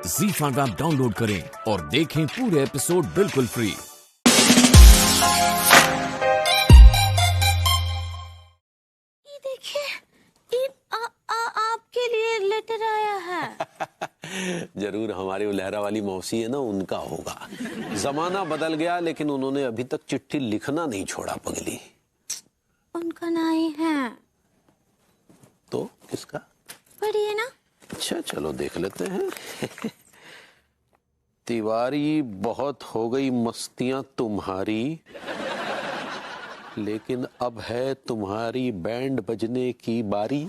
ZEE5 app download करें और देखें पूरे एपिसोड बिल्कुल फ्री। ये देखिए, आपके लिए लेटर आया है। जरूर हमारी लहरा वाली मौसी है ना, उनका होगा। जमाना बदल गया लेकिन उन्होंने अभी तक चिट्ठी लिखना नहीं छोड़ा पगली। उनका नहीं है तो किसका? पढ़िए ना। अच्छा चलो देख लेते हैं। तिवारी, बहुत हो गई मस्तियां तुम्हारी, लेकिन अब है तुम्हारी बैंड बजने की बारी।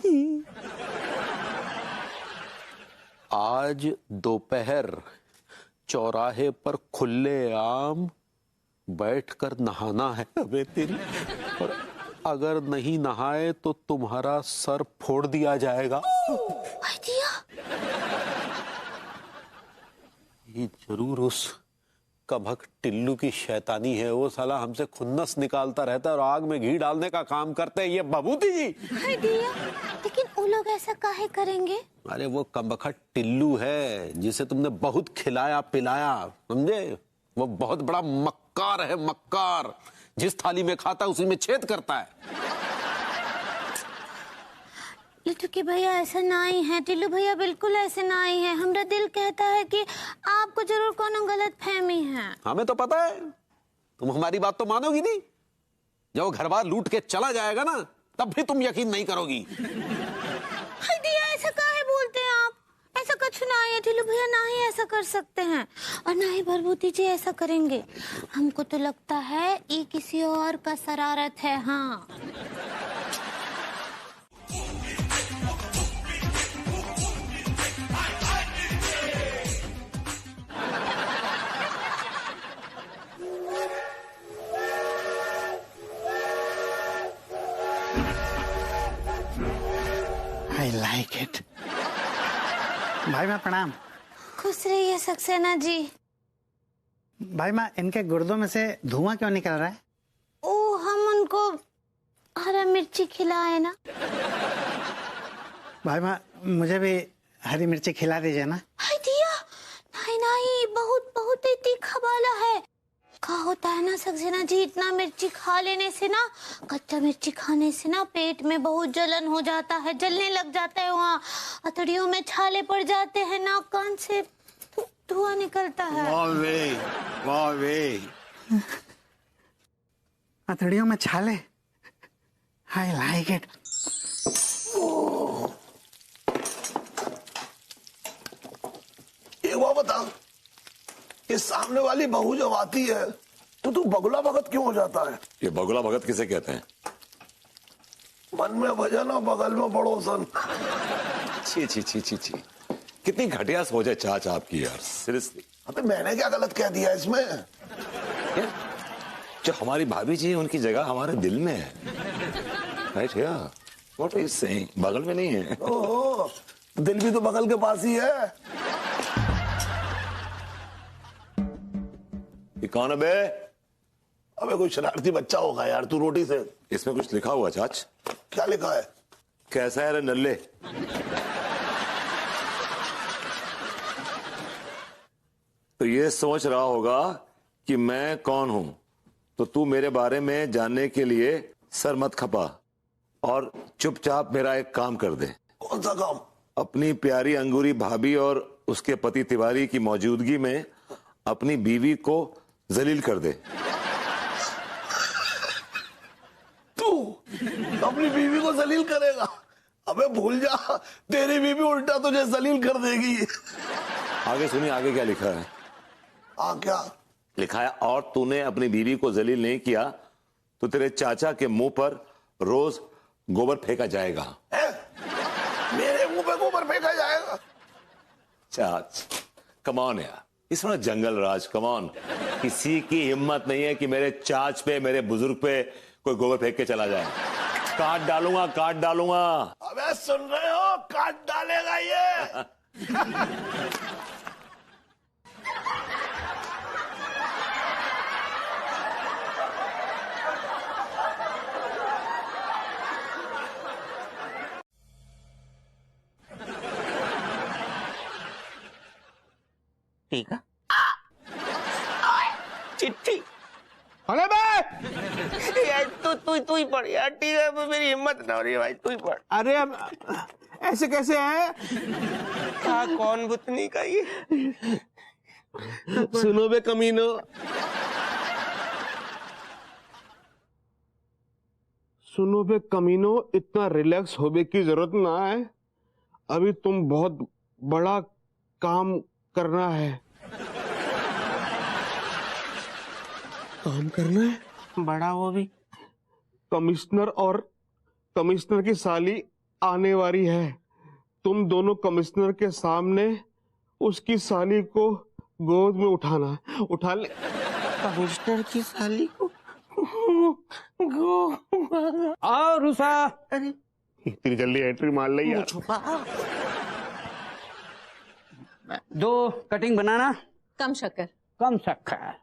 आज दोपहर चौराहे पर खुले आम बैठकर नहाना है अबे तेरी, और अगर नहीं नहाए तो तुम्हारा सर फोड़ दिया जाएगा। ये जरूर उस कभक टिल्लू की शैतानी है। वो साला हमसे खुन्नस निकालता रहता है और आग में घी डालने का काम करते हैं ये बबूती जी। लेकिन वो लोग ऐसा काहे करेंगे? अरे वो कबखट टिल्लू है जिसे तुमने बहुत खिलाया पिलाया, समझे? वो बहुत बड़ा मक्कार है, मक्कार। जिस थाली में खाता है उसी में छेद करता है। लिट्टू के भैया ऐसा नहीं है, टिल्लू भैया बिल्कुल ऐसे नहीं है। हमरा दिल कहता है कि आपको जरूर कोनो गलत फहमी है। हमें तो पता है, तुम हमारी बात तो मानोगी नहीं। जब वो घर बार लूट के चला जाएगा ना, तब भी तुम यकीन नहीं करोगी। दिया, ऐसा काहे बोलते हैं आप? ऐसा कुछ नहीं है, टिल्लू भैया ना ही ऐसा कर सकते हैं और ना ही भरभूति जी ऐसा करेंगे। हमको तो लगता है ये किसी और का शरारत है। हाँ, I like it. भाई माँ प्रणाम। खुश रहिए सक्सेना जी। भाई माँ, इनके गुर्दों में से धुआं क्यों निकल रहा है? ओ, हम उनको हरा मिर्ची खिलाए ना। भाई माँ, मुझे भी हरी मिर्ची खिला दीजिए ना। हाय दिया, नहीं नहीं, बहुत बहुत ही तीखा वाला है। क्या होता है ना सक्सेना जी, इतना मिर्ची खा लेने से ना, कच्चा मिर्ची खाने से ना पेट में बहुत जलन हो जाता है, जलने लग जाता है, वहाँ अतड़ियों में छाले पड़ जाते हैं, नाक कान से धुआं निकलता है। वाह वे। अतड़ियों में छाले। I like it. एक बात बता, ये सामने वाली बहू जब आती है तो तू बगुला भगत क्यों हो जाता है? ये बगुला भगत किसे कहते हैं? मन में भजन और बगल में पड़ोसन। छी छी छी छी छी, कितनी घटिया सोच है चाचा आपकी यार, सीरियसली। अबे मैंने क्या गलत कह दिया इसमें? जो हमारी भाभी जी है उनकी जगह हमारे दिल में है, राइट? यार व्हाट इज सेइंग, बगल में नहीं है। ओहो, दिल भी तो बगल के पास ही है। ये कौन है बे? अबे कोई शरारती बच्चा होगा यार, तू रोटी से। इसमें कुछ लिखा हुआ चाच? क्या लिखा है? कैसा है रे नल्ले? तो ये सोच रहा होगा कि मैं कौन हूं, तो तू मेरे बारे में जानने के लिए सर मत खपा और चुपचाप मेरा एक काम कर दे। कौन सा काम? अपनी प्यारी अंगूरी भाभी और उसके पति तिवारी की मौजूदगी में अपनी बीवी को जलील कर दे। तू अपनी बीवी को जलील करेगा? अबे भूल जा, तेरी बीवी उल्टा तुझे जलील कर देगी। आगे सुनिए, आगे क्या लिखा है? क्या लिखा है, और तूने अपनी बीवी को जलील नहीं किया तो तेरे चाचा के मुंह पर रोज गोबर फेंका जाएगा। है? मेरे मुंह पे गोबर फेंका जाएगा? चाच कम ऑन यार, इस वक्त जंगल राज, कम ऑन। किसी की हिम्मत नहीं है कि मेरे चाच पे, मेरे बुजुर्ग पे कोई गोबर फेंक के चला जाए। काट डालूंगा, काट डालूंगा। अबे सुन रहे हो, काट डालेगा ये। ठीक है। चिट्ठी अरे बे यार तू ही पढ़ यार। ठीक है, मेरी हिम्मत ना हो रही है भाई, तू ही पढ़। अरे अब ऐसे कैसे है? क्या कौन भुतनी का ये? सुनो बे कमीनो, सुनो बे कमीनो, इतना रिलैक्स होने की जरूरत ना है। अभी तुम बहुत बड़ा काम करना है। काम करना है? बड़ा वो भी? कमिश्नर और कमिश्नर की साली आने वाली है। तुम दोनों कमिश्नर के सामने उसकी साली को गोद में उठाना। उठा ले। कमिश्नर की साली को आओ रूसा। अरे इतनी जल्दी एंट्री मार ली यार। छुपा। 2 कटिंग बनाना। कम शक्कर। कम शक्कर।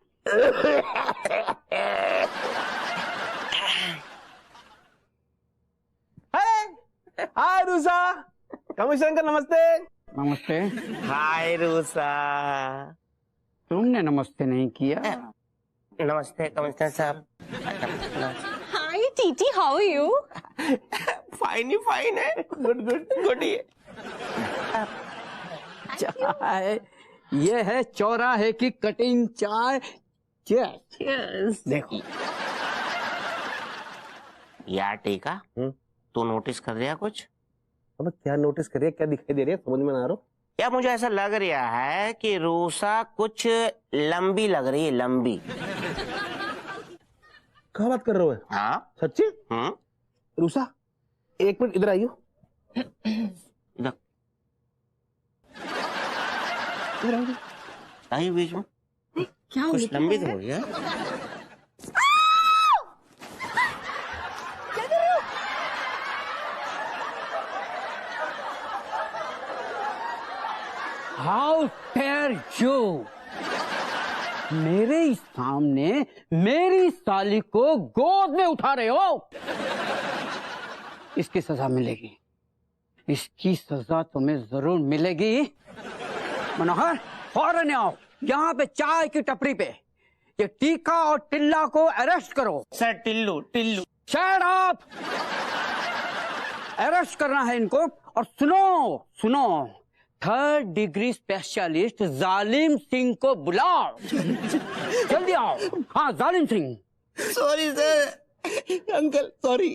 हाय रूसा। कमिश्नर का नमस्ते। नमस्ते। हाय रूसा। तुमने नमस्ते नहीं किया। नमस्ते कमिश्नर साहब। Hi TT, how are you? Fine ही फाइन है। गुड गुड गुड ही है। चाय, ये है चौराहे की कटिंग चाय। Cheers. देखो यार टीका, तू नोटिस कर रहा कुछ? अब क्या नोटिस करिए, क्या दिखाई दे रही है, समझ में ना आ रहा। यार मुझे ऐसा लग रहा है कि रूसा कुछ लंबी लग रही है, लंबी। कहाँ बात कर रहे हो? हाँ सच्ची? रूसा 1 मिनट इधर आइयो। इधर इधर आइयो। आई बीच में क्या हो कुछ लंबी तो हो गया। हाउ डेयर यू, मेरे ही सामने मेरी साली को गोद में उठा रहे हो। इसकी सजा मिलेगी, इसकी सजा तुम्हें जरूर मिलेगी। मनोहर फौरन आओ यहाँ पे चाय की टपरी पे। ये टीका और टिल्ला को अरेस्ट करो। Sir Tillu Tillu. Shut up. Arrest करना है इनको। और सुनो सुनो, 3rd डिग्री स्पेशलिस्ट जालिम सिंह को बुलाओ। जल्दी आओ। हाँ Zalim Singh. Sorry sir. Uncle sorry.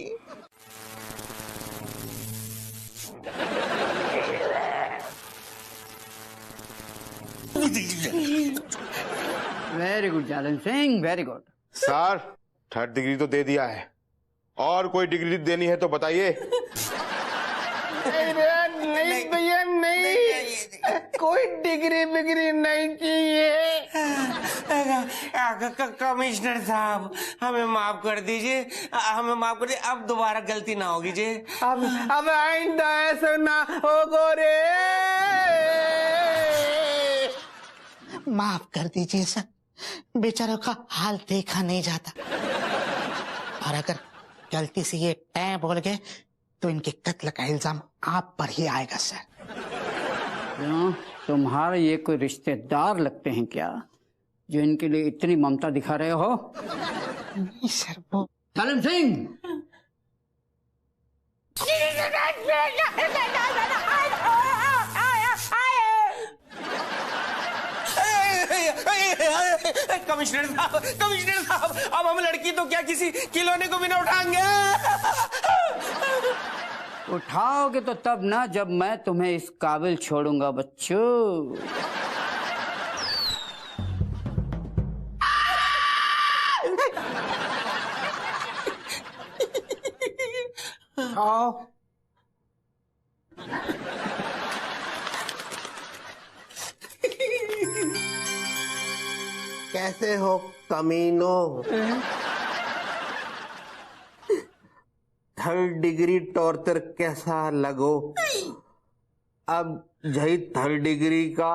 Very good Zalim Singh, very good. Sir 3rd degree तो दे दिया है, और कोई डिग्री देनी है तो बताइए। नहीं भैया नहीं, कोई डिग्री बिग्री नहीं चाहिए। कमिश्नर साहब हमें माफ कर दीजिए, हमें माफ कर दीजिए। अब दोबारा गलती ना होगी जी। अब आइंदा ऐसा ना होगो रे। माफ कर दीजिए सर, बेचारों का हाल देखा नहीं जाता, और अगर गलती से ये टैं बोल गए तो इनके कत्ल का इल्जाम आप पर ही आएगा सर। क्यों, तुम्हारे ये कोई रिश्तेदार लगते हैं क्या जो इनके लिए इतनी ममता दिखा रहे हो? नहीं सर, वो जालिम सिंह। कमिश्नर साहब अब हम लड़की तो क्या किसी खिलौने को भी ना उठाएंगे। उठाओगे तो तब ना जब मैं तुम्हें इस काबिल छोड़ूंगा बच्चों। आओ। कैसे हो कमीनो? 3rd डिग्री टॉर्चर कैसा लगो? अब यही 3rd डिग्री का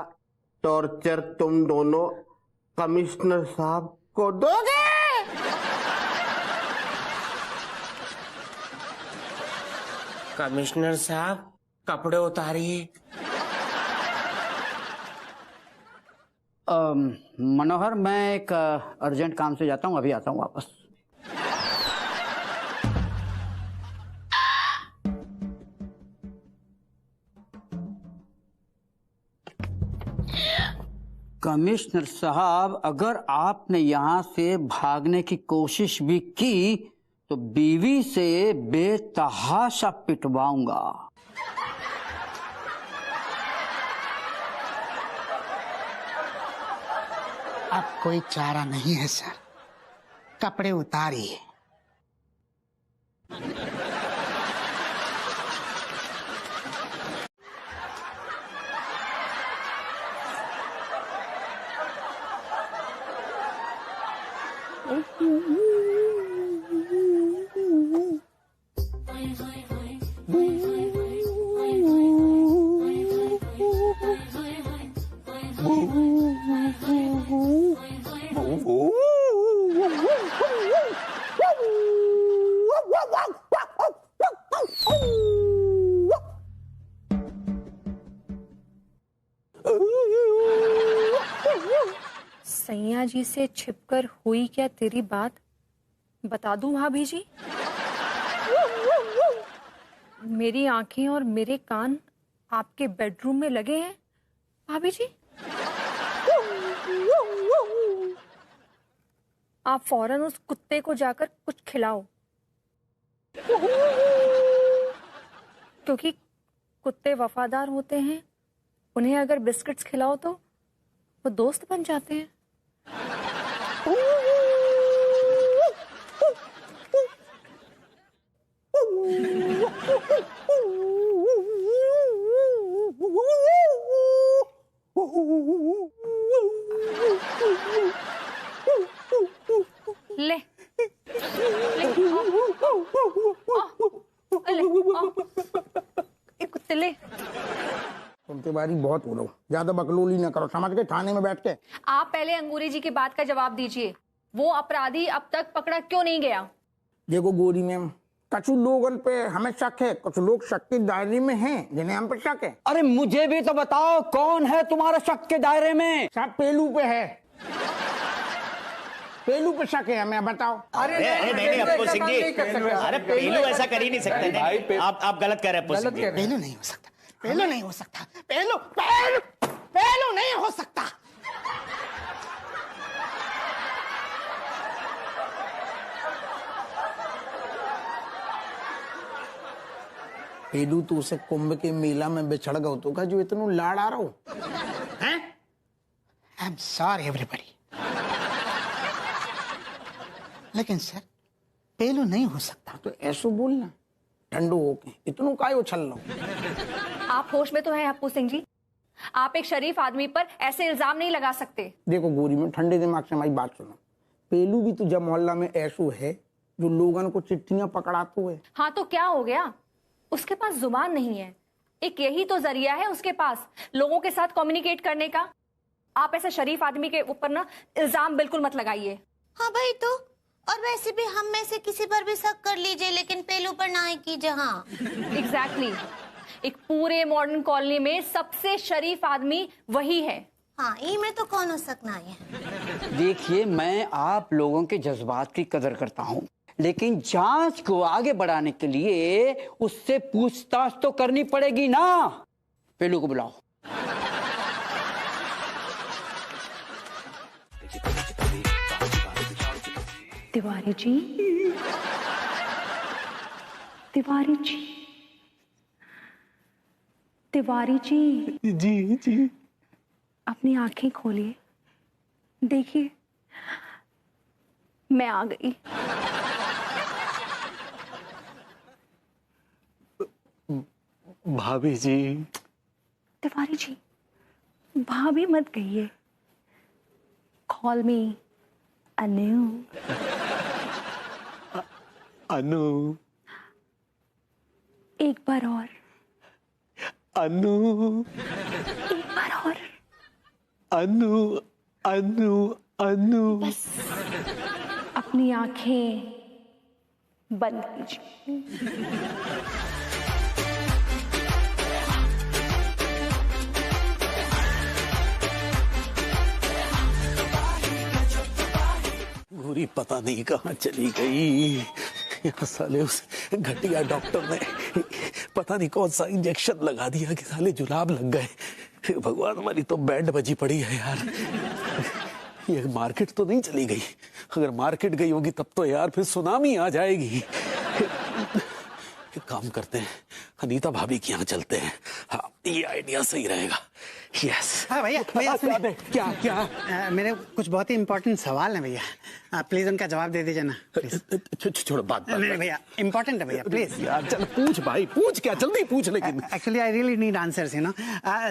टॉर्चर तुम दोनों कमिश्नर साहब को दोगे। कमिश्नर साहब कपड़े उतारिए। मनोहर, मैं एक अर्जेंट काम से जाता हूँ, अभी आता हूँ वापस। कमिश्नर साहब, अगर आपने यहाँ से भागने की कोशिश भी की तो बीवी से बेतहाशा पिटवाऊंगा। अब कोई चारा नहीं है सर, कपड़े उतारिए। सैया जी से छिपकर हुई क्या तेरी बात, बता दूं भाभी जी? मेरी आंखें और मेरे कान आपके बेडरूम में लगे हैं भाभी जी। आप फौरन उस कुत्ते को जाकर कुछ खिलाओ, क्योंकि कुत्ते वफादार होते हैं। उन्हें अगर बिस्किट्स खिलाओ तो वो दोस्त बन जाते हैं। ले कुत्ते ले। तुम तुम्हारी बहुत बोलो, ज्यादा बकलोली ना करो, समझ के थाने में बैठ के। आप पहले अंगूरी जी की बात का जवाब दीजिए, वो अपराधी अब तक पकड़ा क्यों नहीं गया? देखो गोरी मैम, कुछ लोगों पे हमें शक है, कुछ लोग शक के दायरे में हैं जिन्हें हम पे शक है। अरे मुझे भी तो बताओ, कौन है तुम्हारे शक के दायरे में? सब पेलू पे है, पेलू पे शक है हमें, बताओ। अरे नहीं अप्पू सिंह जी, अरे पेलू ऐसा कर ही नहीं सकते। नहीं, आप गलत कह रहे हैं अप्पू सिंह जी। पेलू नहीं हो सकता, पेलू नहीं हो सकता, पेलू पेलू पेलू नहीं हो सकता। पेलू तो उसे कुंभ के मेला में बिछड़ गयो तो का जो इतनो लाड़ आ रहा हो हैं। आई एम सॉरी एवरीबॉडी, लेकिन सर पेलू नहीं हो सकता। तो ऐसो बोलना, ठंडो होके इतनो काय उछल लो। आप होश में तो हैं अप्पू सिंह जी? आप एक शरीफ आदमी पर ऐसे इल्जाम नहीं लगा सकते। देखो गोरी में, ठंडे दिमाग से हमारी बात सुनो। पेलू भी तो जब मोहल्ला में ऐसो है जो लोगों को चिट्ठियां पकड़ाते हुए। हाँ तो क्या हो गया, उसके पास जुबान नहीं है, एक यही तो जरिया है उसके पास लोगों के साथ कम्युनिकेट करने का। आप ऐसे शरीफ आदमी के ऊपर ना इल्जाम बिल्कुल मत लगाइए। हाँ भाई, तो और वैसे भी हम में से किसी पर भी शक कर लीजिए, लेकिन पेलू पर ना ही कीजिए। हाँ एग्जैक्टली, एक पूरे मॉडर्न कॉलोनी में सबसे शरीफ आदमी वही है। हाँ, ई में तो कौन हो सकना है। देखिए, मैं आप लोगों के जज्बात की कदर करता हूँ, लेकिन जांच को आगे बढ़ाने के लिए उससे पूछताछ तो करनी पड़ेगी ना। पेलू को बुलाओ। तिवारी जी, तिवारी जी, तिवारी जी। जी जी। अपनी आंखें खोलिए, देखिए मैं आ गई। भाभी जी। तिवारी जी, भाभी मत कहिए, कॉल मी अनु। अनु। एक बार और अनु। एक बार और अनु अनु अनु। बस अपनी आंखें बंद कीजिए। छोरी पता नहीं कहाँ चली गई। यहाँ साले उस घटिया डॉक्टर ने पता नहीं कौन सा इंजेक्शन लगा दिया कि साले जुलाब लग गए। भगवान, हमारी तो बैंड बजी पड़ी है यार। ये मार्केट तो नहीं चली गई? अगर मार्केट गई होगी तब तो यार फिर सुनामी आ जाएगी। एक काम करते हैं, अनीता भाभी के यहाँ चलते हैं। हाँ, ये आइडिया सही रहेगा। यस। हाँ भैया, भैया क्या मेरे कुछ बहुत ही इंपॉर्टेंट सवाल है भैया, आप प्लीज उनका जवाब दे दीजिए ना। छोड़ो बात। नहीं भैया, इंपॉर्टेंट है भैया, प्लीज यार। चल पूछ भाई, पूछ, क्या जल्दी पूछ। लेकिन actually I really need answers, you know.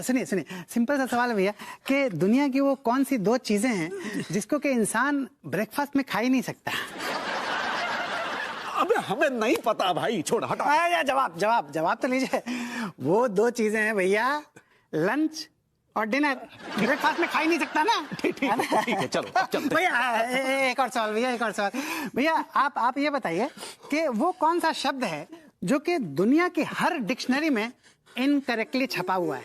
सुनिए, सिंपल सा सवाल है भैया कि दुनिया की वो कौन सी 2 चीजें हैं जिसको कि इंसान ब्रेकफास्ट में खा ही नहीं सकता? अबे हमें नहीं पता भाई, छोड़ हटा। जवाब तो लीजिए। वो 2 चीजें हैं भैया, लंच और डिनर। ब्रेकफास्ट में खा ही नहीं सकता ना। ठीक है, चलो भैया एक और सवाल भैया, आप ये बताइए कि वो कौन सा शब्द है जो कि दुनिया की हर डिक्शनरी में इनकरेक्टली छपा हुआ है?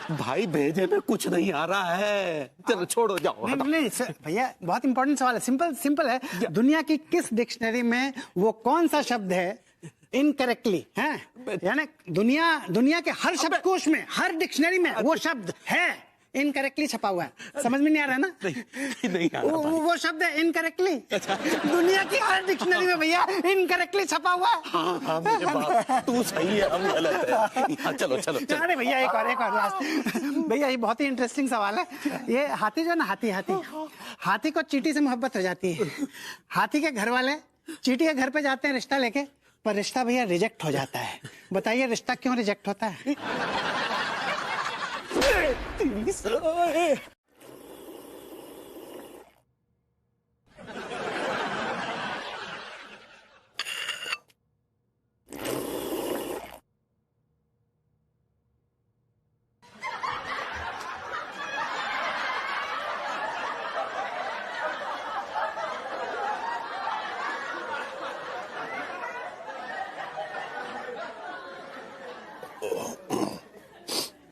भाई भेजे में कुछ नहीं आ रहा है, चलो छोड़ो, जाओ। नहीं भैया, बहुत इंपॉर्टेंट सवाल है। सिंपल है। दुनिया की किस डिक्शनरी में वो कौन सा शब्द है इनकरेक्टली है? यानी दुनिया के हर शब्दकोश में, हर डिक्शनरी में वो शब्द है इनकरेक्टली छपा हुआ है। समझ में नहीं आ रहा है ना? नहीं आ रहा। वो शब्द है इनकरेक्टली। दुनिया की हर डिक्शनरी में भैया इनकरेक्टली छपा हुआ है। हाँ मेरे बाप, तू सही है, हम गलत है। चलो। अरे भैया एक और लास्ट। भैया ये बहुत ही इंटरेस्टिंग सवाल है। ये हाथी जो है ना, हाथी को चींटी से मोहब्बत हो जाती है। हाथी के घर वाले चींटी के घर पे जाते हैं रिश्ता लेके, पर रिश्ता भैया रिजेक्ट हो जाता है। बताइए रिश्ता क्यों रिजेक्ट होता है?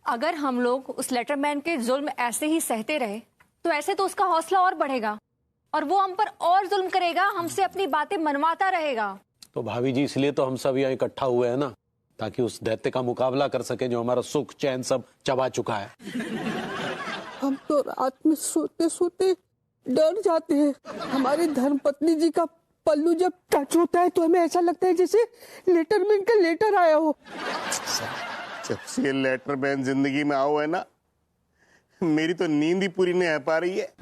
अगर हम लोग उस लेटरमैन के जुल्म ऐसे ही सहते रहे तो ऐसे तो उसका हौसला और बढ़ेगा और वो हम पर और जुल्म करेगा, हमसे अपनी बातें मनवाता रहेगा। तो भाभी जी, इसलिए तो हम सब यहाँ इकट्ठा हुए हैं ना, ताकि उस दैत्य का मुकाबला कर सके जो हमारा सुख चैन सब चबा चुका है। हम तो रात में सोते सोते डर जाते हैं। हमारी धर्मपत्नी जी का पल्लू जब टच होता है तो हमें ऐसा लगता है जैसे लेटरमैन का लेटर आया हो। जब से लेटरमैन जिंदगी में आओ है ना, मेरी तो नींद ही पूरी नहीं आ पा रही है।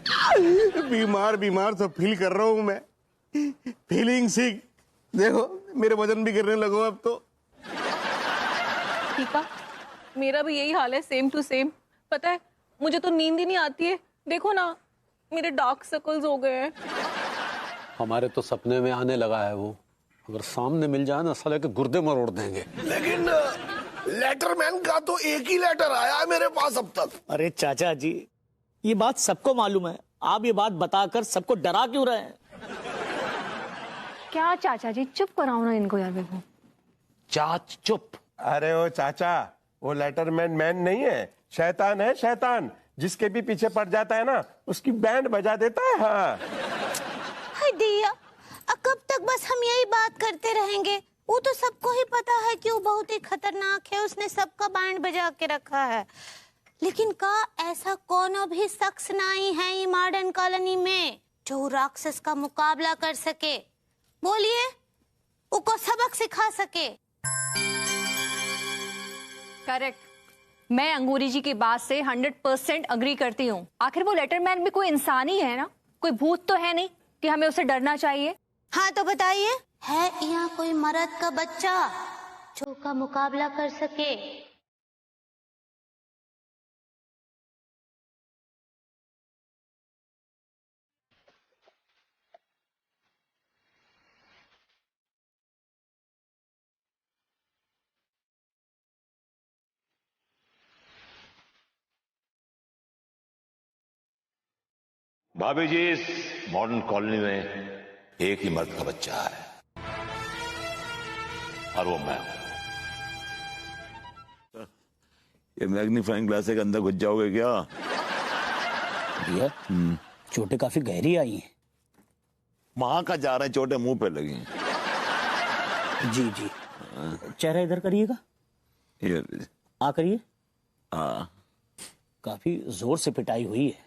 बीमार सब फील कर रहा हूं मैं। फीलिंग सिक। देखो मेरे वजन भी गिरने लगो अब तो। ठीक है, मेरा भी यही हाल है, सेम टू सेम। पता है मुझे तो नींद ही नहीं आती है। देखो ना, मेरे डार्क सर्कल्स हो गए हैं। हमारे तो सपने में आने लगा है वो। अगर सामने मिल जाए ना, साले के गुर्दे मरोड़ देंगे। लेकिन लेटरमैन का तो एक ही लेटर आया है मेरे पास अब तक। अरे चाचा जी, ये बात सबको मालूम है, आप ये बात बताकर सबको डरा क्यों रहे हैं? क्या चाचा जी, चुप कराओ ना इनको यार। देखो चाच चुप। अरे ओ चाचा, वो लेटरमैन मैन नहीं है, शैतान है, शैतान। जिसके भी पीछे पड़ जाता है ना, उसकी बैंड बजा देता है। हाँ दिया, कब तक बस हम यही बात करते रहेंगे? वो तो सबको ही पता है कि वो बहुत ही खतरनाक है, उसने सबका बैंड बजा के रखा है। लेकिन का ऐसा कोनो भी शख्स नहीं है ये मॉडर्न कॉलोनी में जो राक्षस का मुकाबला कर सके? बोलिए, उसको सबक सिखा सके। करेक्ट। मैं अंगूरी जी की बात से 100% अग्री करती हूँ। आखिर वो लेटरमैन भी कोई इंसान ही है ना, कोई भूत तो है नहीं कि हमें उसे डरना चाहिए। हाँ तो बताइए, है यहाँ कोई मर्द का बच्चा जो का मुकाबला कर सके? भाभी जी, इस मॉडर्न कॉलोनी में एक ही मर्द का बच्चा है और वो मैं हूं। ये मैग्नीफाइंग ग्लास के अंदर घुस जाओगे क्या? चोटें काफी गहरी आई हैं। वहां का जा रहे हैं, चोटें मुंह पे लगी हैं। जी जी, चेहरा इधर करिएगा, ये आ करिए। काफी जोर से पिटाई हुई है।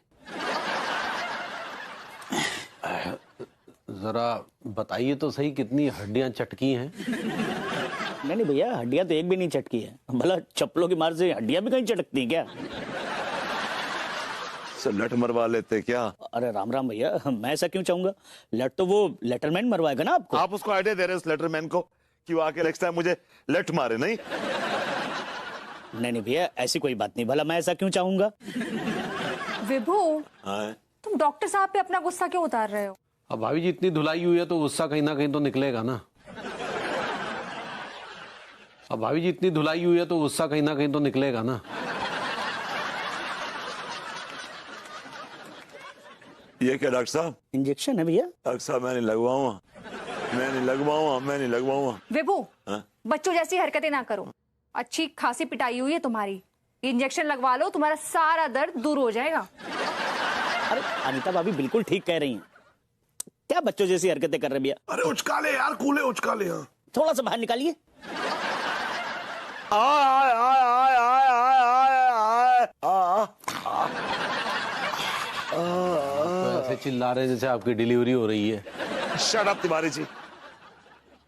जरा बताइए तो सही कितनी हड्डियां चटकी हैं? नहीं भैया, हड्डियां तो एक भी नहीं चटकी है। भला चप्पलों की मार से हड्डियां भी कहीं चटकती हैं क्या? लट मरवा लेते क्या? अरे राम राम भैया, मैं ऐसा क्यों चाहूंगा? लट तो वो लेटरमैन मरवाएगा ना आपको। आप उसको आइडिया दे रहे हैं उस लेटरमैन को कि वो आके नेक्स्ट टाइम मुझे लट मारे? नहीं नहीं भैया, ऐसी कोई बात नहीं। भला मैं ऐसा क्यों चाहूंगा? विभू, तुम डॉक्टर साहब पे अपना गुस्सा क्यों उतार रहे हो? अब भाभी जी इतनी धुलाई हुई है तो गुस्सा कहीं ना कहीं तो निकलेगा ना। अब भाभी जी इतनी धुलाई हुई है तो गुस्सा कहीं ना कहीं तो निकलेगा ना। ये क्या डॉक्टर साहब? इंजेक्शन है भैया। डॉक्टर साहब मैं नहीं लगवाऊंगा, मैं नहीं लगवाऊंगा, मैं नहीं लगवाऊंगा। विभू, बच्चों जैसी हरकतें ना करो। अच्छी खासी पिटाई हुई है तुम्हारी, इंजेक्शन लगवा लो, तुम्हारा सारा दर्द दूर हो जाएगा। अरे अनीता भाभी बिल्कुल ठीक कह रही हैं। क्या बच्चों जैसी हरकतें कर रहे भैया? अरे उचका ले यार, कूले उचका ले। हाँ थोड़ा सा बाहर निकालिए। तो ऐसे चिल्ला रहे जैसे आपकी डिलीवरी हो रही है। Shut up Tiwari ji,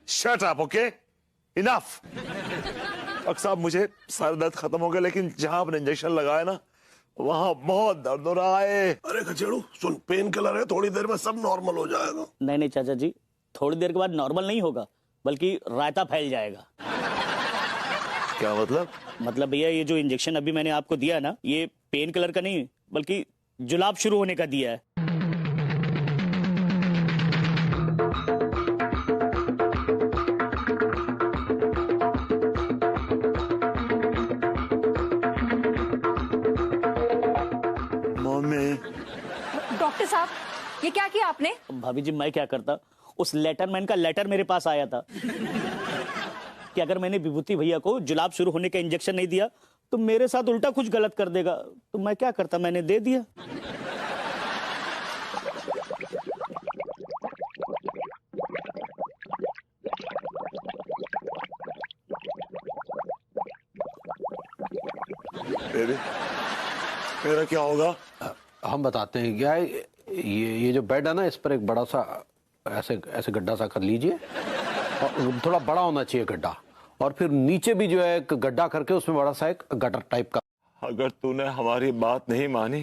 shut up, okay, enough. Doctor साहब मुझे सारा दर्द खत्म हो गया, लेकिन जहां आपने इंजेक्शन लगाया ना वहां बहुत दर्द हो रहा है। अरे खचेड़ू सुन, पेन किलर है, थोड़ी देर में सब नॉर्मल हो जाएगा। नहीं चाचा जी, थोड़ी देर के बाद नॉर्मल नहीं होगा, बल्कि रायता फैल जाएगा। क्या मतलब? मतलब भैया, ये जो इंजेक्शन अभी मैंने आपको दिया ना, ये पेन किलर का नहीं बल्कि जुलाब शुरू होने का दिया है। डॉक्टर साहब, ये क्या किया आपने? भाभी जी, मैं क्या करता? उस लेटरमैन का लेटर मेरे पास आया था कि अगर मैंने विभूति भैया को जुलाब शुरू होने का इंजेक्शन नहीं दिया तो मेरे साथ उल्टा कुछ गलत कर देगा। तो मैं क्या करता, मैंने दे दिया। मेरा क्या होगा? हम बताते हैं। क्या ये जो बेड है ना, इस पर एक बड़ा सा ऐसे ऐसे गड्ढा सा कर लीजिए, और थोड़ा बड़ा होना चाहिए गड्ढा, और फिर नीचे भी जो है एक गड्ढा करके उसमें बड़ा सा एक गटर टाइप का। अगर तूने हमारी बात नहीं मानी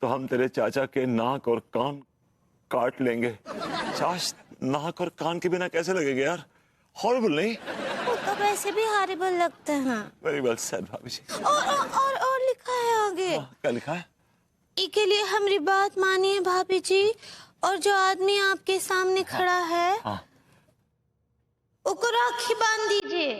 तो हम तेरे चाचा के नाक और कान काट लेंगे। चाच, नाक और कान के बिना कैसे लगेगा यार? हॉरिबल नहीं? वो तो वैसे भी हॉरिबल लगते हैं। वेरी वेल सेड भाभी जी। और लिखा है आगे। क्या लिखा है? के लिए हमारी बात मानिए भाभी जी, और जो आदमी आपके सामने खड़ा है उसको राखी बांध दीजिए।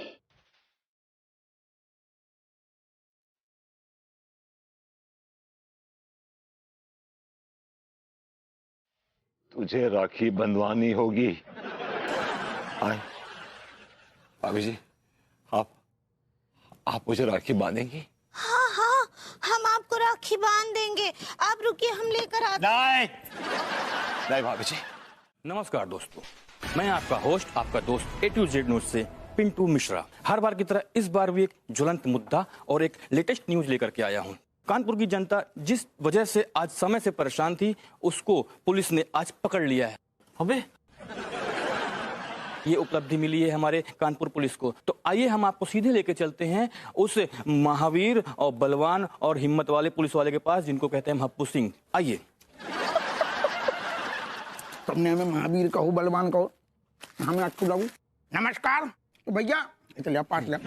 तुझे राखी बंधवानी होगी। आए भाभी जी, आप मुझे राखी बांधेंगी? हाँ, हम आपको राखी बांध देंगे। आप रुकिए, हम लेकर आते हैं। नहीं भाभी जी। नमस्कार दोस्तों, मैं आपका होस्ट, आपका दोस्त A to Z न्यूज से पिंटू मिश्रा। हर बार की तरह इस बार भी एक ज्वलंत मुद्दा और एक लेटेस्ट न्यूज लेकर के आया हूं। कानपुर की जनता जिस वजह से आज समय से परेशान थी, उसको पुलिस ने आज पकड़ लिया है। अबे, ये उपलब्धि मिली है हमारे कानपुर पुलिस को। तो आइए हम आपको सीधे लेके चलते हैं उस महावीर और बलवान और हिम्मत वाले पुलिस वाले के पास, जिनको कहते हैं हप्पू सिंह। आइए। तुमने हमें महावीर कहो, बलवान कहो, हमें अच्छू लगू। नमस्कार तो भैया, चलिए पास ले।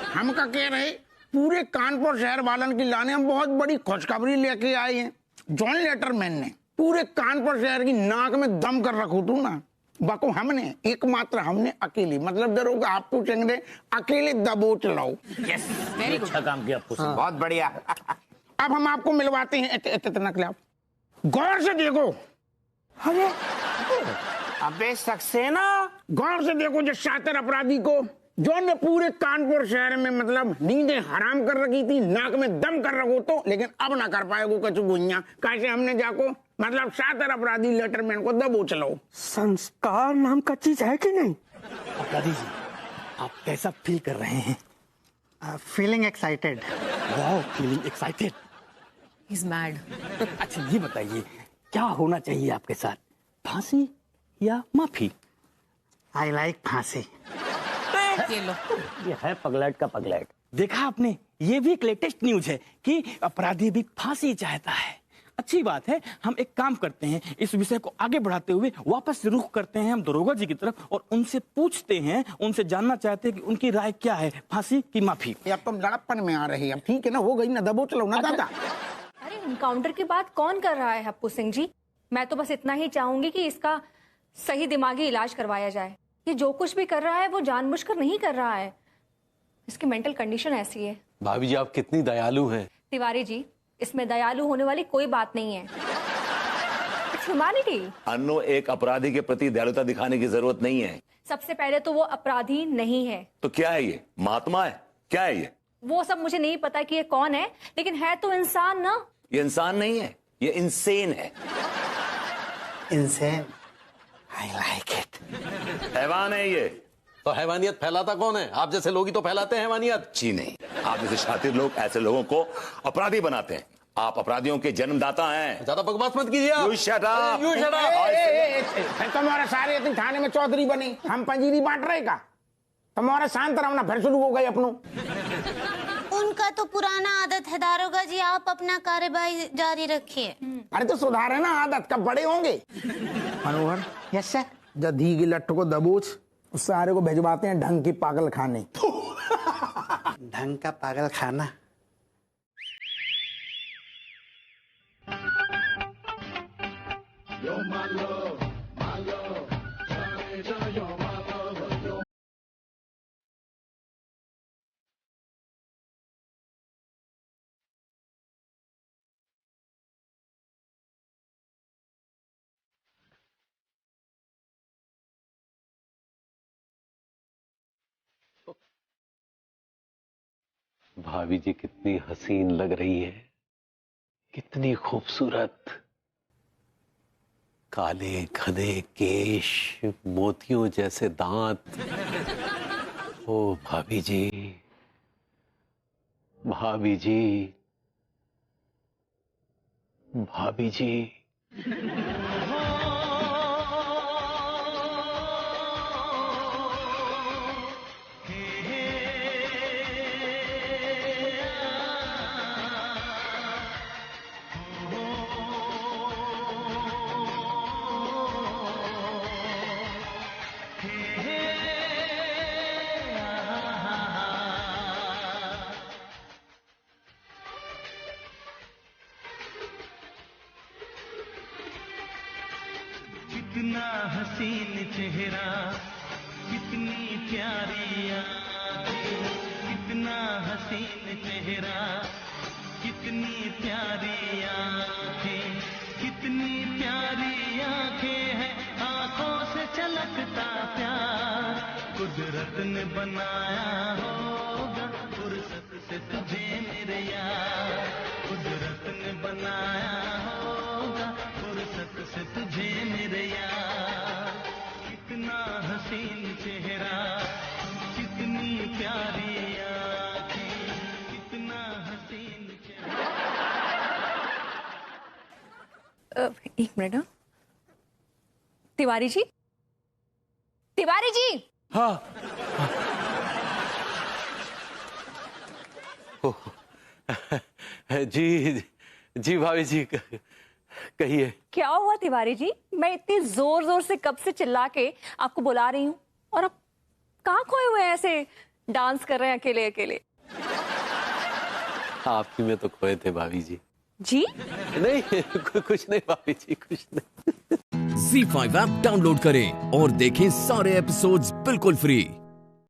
हम का कह रहे, पूरे कानपुर शहर वालन की लाने हम बहुत बड़ी खुशखबरी लेके आए हैं। जॉन लेटरमैन ने पूरे कानपुर शहर की नाक में दम कर रखू तू ना, बाको हमने एकमात्र हमने अकेली, मतलब दरोगा आप पूछेंगे अकेले दबोच लाओ। यस, वेरी अच्छा काम किया आपको। हाँ। बहुत बढ़िया। अब हम आपको मिलवाते हैं इतना क्लब। गौर से देखो। अरे अबे सक्सेना, गौर से देखो जो शातिर अपराधी को, जो ने पूरे कानपुर शहर में मतलब नींदें हराम कर रखी थी, नाक में दम कर रखो तो, लेकिन अब ना कर पाएगो कछु गुइया। कैसे हमने जाको मतलब शातिर अपराधी लेटरमैन को दबोच लो। संस्कार नाम का चीज है कि नहीं? अपराधी जी, आप कैसा फील कर रहे हैं? Feeling excited. Wow, feeling excited. He's mad. अच्छा ये बताइए, क्या होना चाहिए आपके साथ, फांसी या माफी? आई लाइक फांसी। ये लो। ये है पगलेट का पगलेट। देखा आपने, ये भी एक लेटेस्ट न्यूज है कि अपराधी भी फांसी चाहता है। अच्छी बात है। हम एक काम करते हैं, इस विषय को आगे बढ़ाते हुए वापस रुख करते हैं हम दरोगा जी की तरफ और उनसे पूछते हैं, उनसे जानना चाहते हैं कि उनकी राय क्या है, फांसी की माफी। अब तुम लड़प्पन में आ रही है। ठीक है ना, हो गई ना, दबोच लो ना दादा। अरे इनकाउंटर की बात कौन कर रहा है हप्पू सिंह जी? मैं तो बस इतना ही चाहूंगी कि इसका सही दिमागी इलाज करवाया जाए। ये जो कुछ भी कर रहा है वो जानबूझकर नहीं कर रहा है, इसकी मेंटल कंडीशन ऐसी है। भाभी जी आप कितनी दयालु हैं। तिवारी जी, इसमें दयालु होने वाली कोई बात नहीं है। ह्यूमैनिटी। अन्नो, एक अपराधी के प्रति दयालुता दिखाने की जरूरत नहीं है। सबसे पहले तो वो अपराधी नहीं है। तो क्या है ये? महात्मा है? क्या है ये? वो सब मुझे नहीं पता कि ये कौन है, लेकिन है तो इंसान ना। ये इंसान नहीं है, ये इंसेन है। Insane, I like it. हैवान है ये। तो हैवानियत फैलाता कौन है? आप जैसे लोग ही तो फैलाते हैं हैवानियत। जी नहीं, आप जैसे शातिर लोग ऐसे लोगों को अपराधी बनाते हैं। आप अपराधियों के जन्मदाता हैं। ज्यादा बकवास मत कीजिए आप। You shut up. You shut up. तुम्हारे सारे इतने थाने में चौधरी बने, हम पंजीरी बांट रहे का? तुम्हारा शांत रहना फिर शुरू हो गए अपनों। उनका तो पुराना आदत है दारोगा जी, आप अपना कार्यवाही जारी रखिए। अरे तो सुधार है ना आदत, कब बड़े होंगे? मनोहर। Yes sir. जदी की लट्टू को दबोच, उस सारे को भिजवाते हैं ढंग की पागल खाने। ढंग का पागल खाना। भाभी जी कितनी हसीन लग रही है, कितनी खूबसूरत। काले घने केश, मोतियों जैसे दांत। ओ भाभी जी, भाभी जी, भाभी जी। कितना हसीन चेहरा, कितनी प्यारी आंखें, कितना हसीन चेहरा, कितनी प्यारी आंखें, कितनी प्यारी आंखें हैं, आंखों से छलकता प्यार कुदरत ने बनाया होगा, फुर्सत से तुझे मेरे यार, कुदरत ने बनाया होगा, फुर्सत से तुझे मेरे यार। कितना हसीन चेहरा, कितनी प्यारी आंखें, कितना हसीन चेहरा। एक मिनट। हाँ तिवारी जी, तिवारी जी। हाँ। जी जी भाभी जी, कहिए। क्या हुआ तिवारी जी? मैं इतनी जोर जोर से कब से चिल्ला के आपको बुला रही हूँ और अब कहाँ खोए हुए हैं, ऐसे डांस कर रहे हैं अकेले अकेले? आपकी में तो खोए थे भाभी जी। जी नहीं कुछ नहीं भाभी जी, कुछ नहीं। ZEE5 ऐप डाउनलोड करें और देखें सारे एपिसोड्स बिल्कुल फ्री।